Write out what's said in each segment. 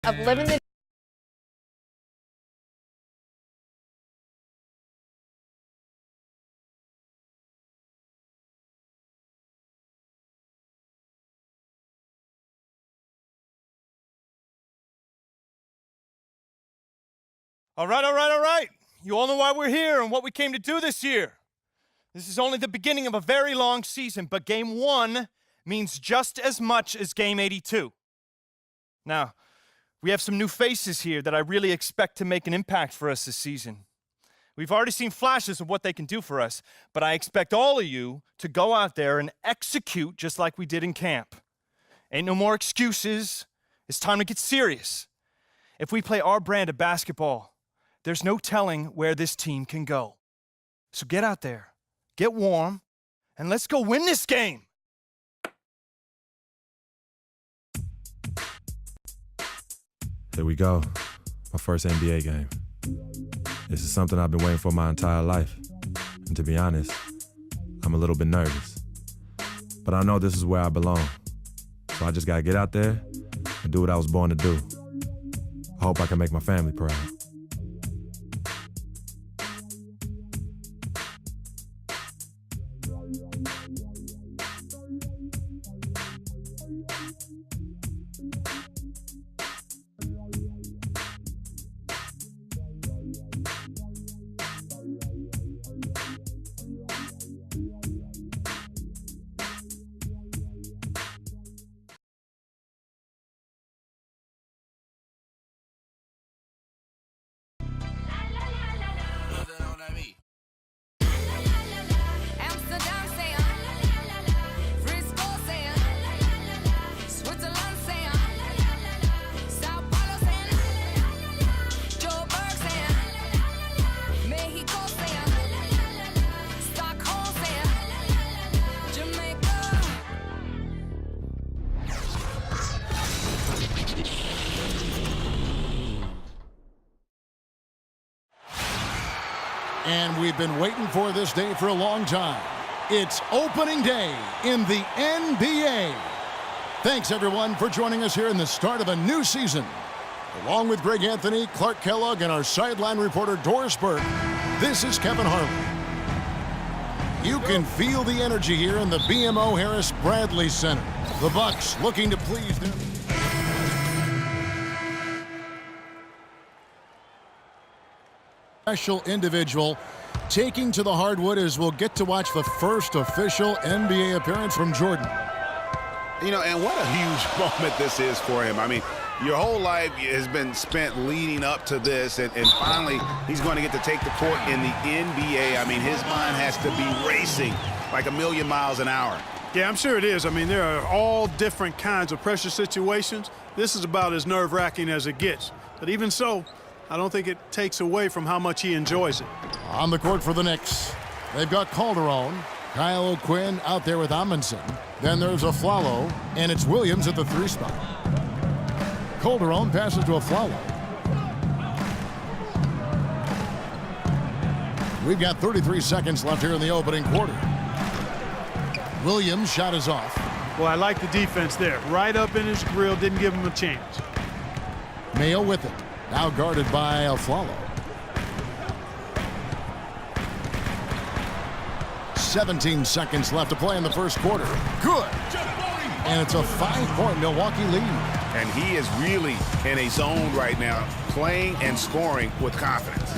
of living the All right. You all know why we're here and what we came to do this year. This is only the beginning of a very long season, but Game 1 means just as much as Game 82. Now, we have some new faces here that I really expect to make an impact for us this season. We've already seen flashes of what they can do for us, but I expect all of you to go out there and execute just like we did in camp. Ain't no more excuses. It's time to get serious. If we play our brand of basketball, there's no telling where this team can go. So get out there, get warm, and let's go win this game. Here we go, my first NBA game. This is something I've been waiting for my entire life. And to be honest, I'm a little bit nervous. But I know this is where I belong. So I just gotta get out there and do what I was born to do. I hope I can make my family proud. And we've been waiting for this day for a long time. It's opening day in the NBA. Thanks, everyone, for joining us here in the start of a new season. Along with Greg Anthony, Clark Kellogg, and our sideline reporter, Doris Burke, this is Kevin Harlan. You can feel the energy here in the BMO Harris Bradley Center. The Bucks looking to please them. Special individual taking to the hardwood as we'll get to watch the first official NBA appearance from Jordan. You know, and what a huge moment this is for him. I mean, your whole life has been spent leading up to this, and finally he's going to get to take the court in the NBA. I mean, his mind has to be racing like a million miles an hour. Yeah, I'm sure it is. I mean, there are all different kinds of pressure situations. This is about as nerve-wracking as it gets. But even so, I don't think it takes away from how much he enjoys it. On the court for the Knicks, they've got Calderon, Kyle O'Quinn out there with Amundsen. Then there's Aflalo, and it's Williams at the 3 spot. Calderon passes to Aflalo. We've got 33 seconds left here in the opening quarter. Williams' shot is off. Well, I like the defense there. Right up in his grill, didn't give him a chance. Mayo with it. Now guarded by Aflalo. 17 seconds left to play in the first quarter. Good. And it's a 5-point Milwaukee lead. And he is really in a zone right now, playing and scoring with confidence.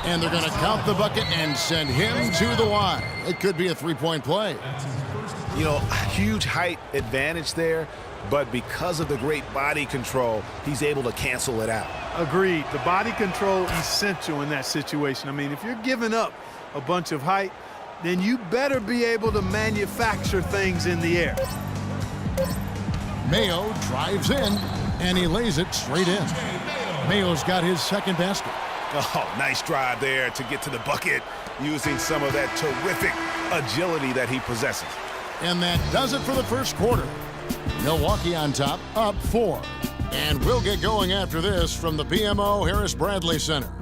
And they're going to count the bucket and send him to the line. It could be a 3-point play. You know, huge height advantage there. But because of the great body control, he's able to cancel it out. Agreed. The body control essential in that situation. I mean, if you're giving up a bunch of height, then you better be able to manufacture things in the air. Mayo drives in, and he lays it straight in. Mayo's got his second basket. Oh, nice drive there to get to the bucket using some of that terrific agility that he possesses. And that does it for the first quarter. Milwaukee on top, up 4. And we'll get going after this from the BMO Harris Bradley Center.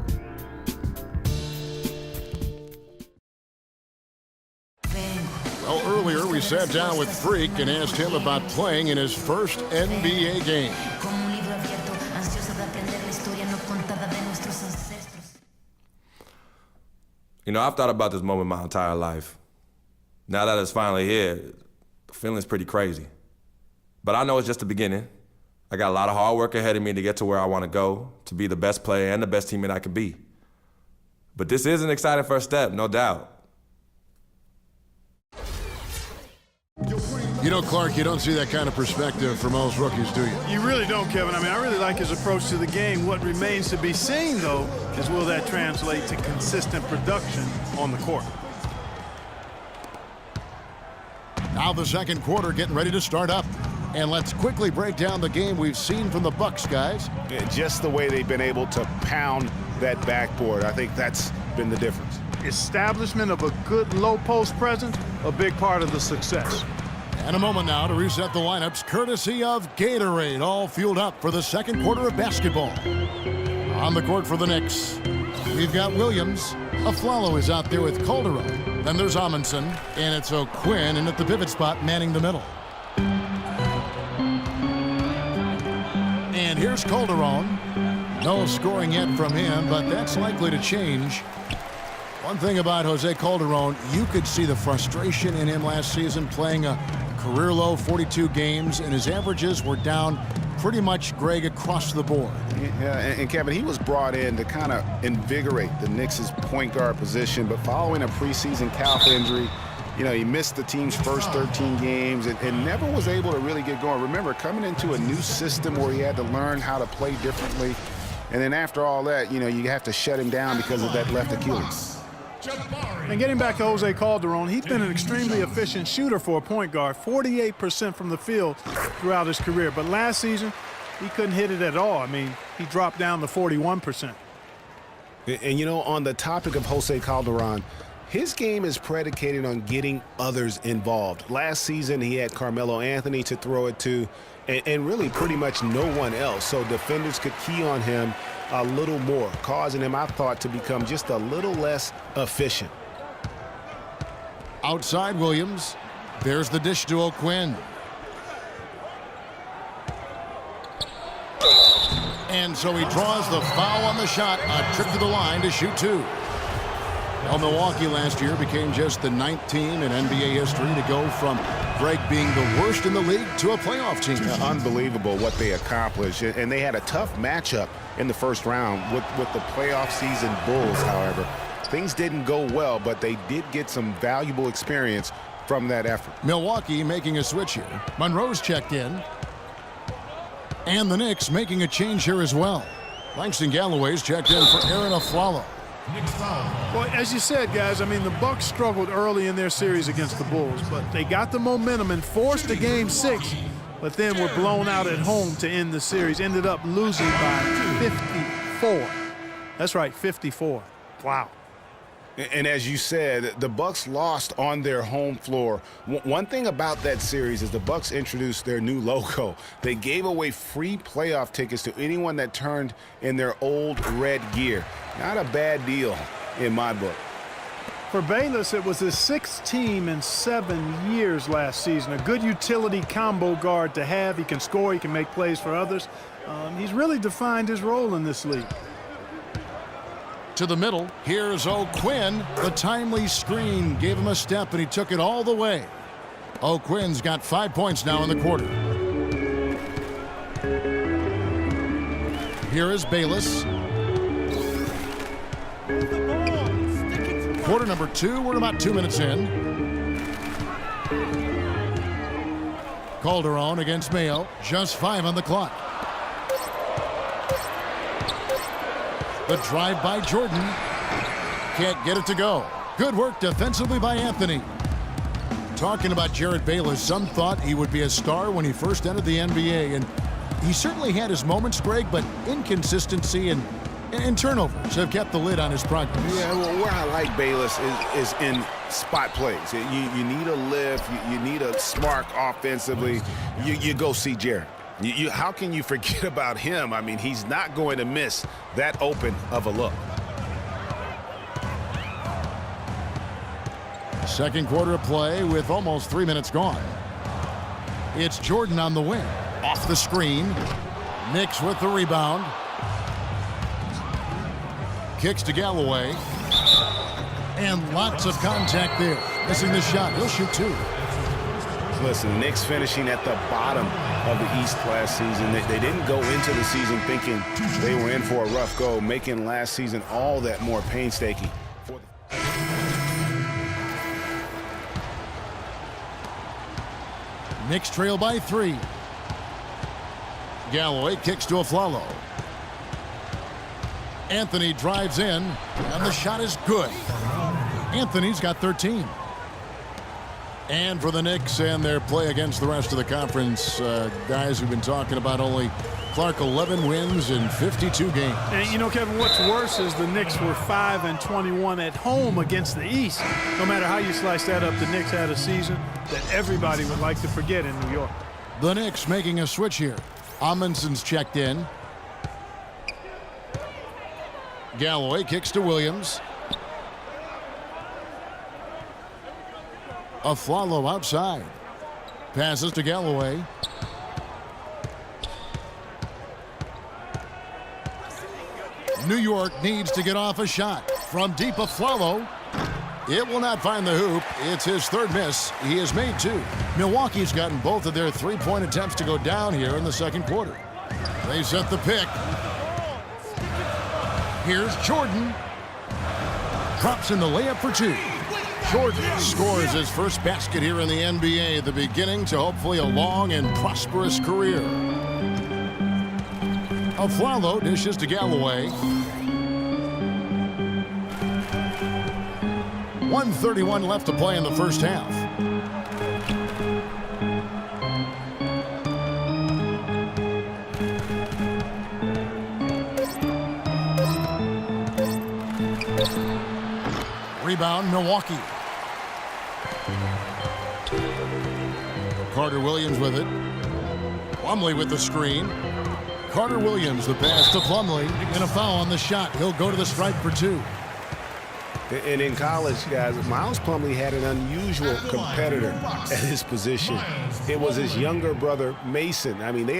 Well, earlier we we sat down with Freak and asked him about playing in his first NBA game. You know, I've thought about this moment my entire life. Now that it's finally here, the feeling's pretty crazy. But I know it's just the beginning. I got a lot of hard work ahead of me to get to where I want to go, to be the best player and the best teammate I could be. But this is an exciting first step, no doubt. You know, Clark, you don't see that kind of perspective from most rookies, do you? You really don't, Kevin. I mean, I really like his approach to the game. What remains to be seen, though, is will that translate to consistent production on the court? Now the second quarter getting ready to start up. And let's quickly break down the game we've seen from the Bucks, guys. Yeah, just the way they've been able to pound that backboard. I think that's been the difference. Establishment of a good low post presence, a big part of the success. And a moment now to reset the lineups, courtesy of Gatorade, all fueled up for the second quarter of basketball. On the court for the Knicks, we've got Williams. Aflalo is out there with Calderon. Then there's Amundsen, and it's O'Quinn in at the pivot spot, manning the middle. And here's Calderon. No scoring yet from him, but that's likely to change. One thing about Jose Calderon, you could see the frustration in him last season, playing a career-low 42 games, and his averages were down pretty much, Greg, across the board. Yeah, and Kevin, he was brought in to kind of invigorate the Knicks' point guard position, but following a preseason calf injury, you know, he missed the team's first 13 games and never was able to really get going. Remember, coming into a new system where he had to learn how to play differently, and then after all that, you know, you have to shut him down because of that left Achilles. And getting back to Jose Calderon, he's been an extremely efficient shooter for a point guard, 48% from the field throughout his career. But last season, he couldn't hit it at all. I mean, he dropped down to 41%. And, you know, on the topic of Jose Calderon, his game is predicated on getting others involved. Last season, he had Carmelo Anthony to throw it to, and really pretty much no one else. So defenders could key on him a little more, causing him, I thought, to become just a little less efficient. Outside Williams. There's the dish to O'Quinn. And so he draws the foul on the shot. A trip to the line to shoot two. Well, Milwaukee last year became just the 9th team in NBA history to go from Greg being the worst in the league to a playoff team. Unbelievable what they accomplished. And they had a tough matchup in the first round with the playoff season Bulls, however. Things didn't go well, but they did get some valuable experience from that effort. Milwaukee making a switch here. Monroe's checked in. And the Knicks making a change here as well. Langston Galloway's checked in for Aaron Aflalo. Well, as you said, guys, I mean, the Bucks struggled early in their series against the Bulls, but they got the momentum and forced a Game 6, but then were blown out at home to end the series. Ended up losing by 54. That's right, 54. Wow. And as you said, the Bucks lost on their home floor. One thing about that series is the Bucks introduced their new logo. They gave away free playoff tickets to anyone that turned in their old red gear. Not a bad deal in my book. For Bayless, it was his 6th team in 7 years last season. A good utility combo guard to have. He can score, he can make plays for others. He's really defined his role in this league. To the middle, here's O'Quinn. The timely screen gave him a step, and he took it all the way. O'Quinn's got 5 points now in the quarter. Here is Bayless. Quarter number 2, we're about 2 minutes in. Calderon against Mayo, just 5 on the clock. The drive by Jordan. Can't get it to go. Good work defensively by Anthony. Talking about Jerryd Bayless, some thought he would be a star when he first entered the NBA, and he certainly had his moments, Greg, but inconsistency and turnovers have kept the lid on his progress. Yeah, well, where I like Bayless is in spot plays. You need a lift, you need a spark offensively. You go see Jerryd. How can you forget about him? I mean, he's not going to miss that open of a look. Second quarter of play with almost 3 minutes gone. It's Jordan on the wing. Off the screen. Knicks with the rebound. Kicks to Galloway. And lots of contact there. Missing the shot. He'll shoot 2. Listen, Knicks finishing at the bottom of the East last season. They didn't go into the season thinking they were in for a rough go, making last season all that more painstaking. Knicks trail by 3. Galloway kicks to Afflalo. Anthony drives in, and the shot is good. Anthony's got 13. And for the Knicks and their play against the rest of the conference, guys, we've been talking about only Clark 11 wins in 52 games. And you know, Kevin, what's worse is the Knicks were 5-21 at home against the East. No matter how you slice that up, the Knicks had a season that everybody would like to forget in New York. The Knicks making a switch here. Amundsen's checked in. Galloway kicks to Williams. Afflalo outside. Passes to Galloway. New York needs to get off a shot. From deep, Afflalo. It will not find the hoop. It's his third miss. He has made 2. Milwaukee's gotten both of their 3-point attempts to go down here in the second quarter. They set the pick. Here's Jordan. Drops in the layup for 2. Jordan scores his first basket here in the NBA, the beginning to hopefully a long and prosperous career. Afflalo dishes to Galloway. 1:31 left to play in the first half. Rebound, Milwaukee. Carter Williams with it. Plumlee with the screen. Carter Williams, the pass to Plumlee, and a foul on the shot. He'll go to the stripe for 2. And in college, guys, Miles Plumlee had an unusual competitor at his position. It was his younger brother, Mason. I mean, they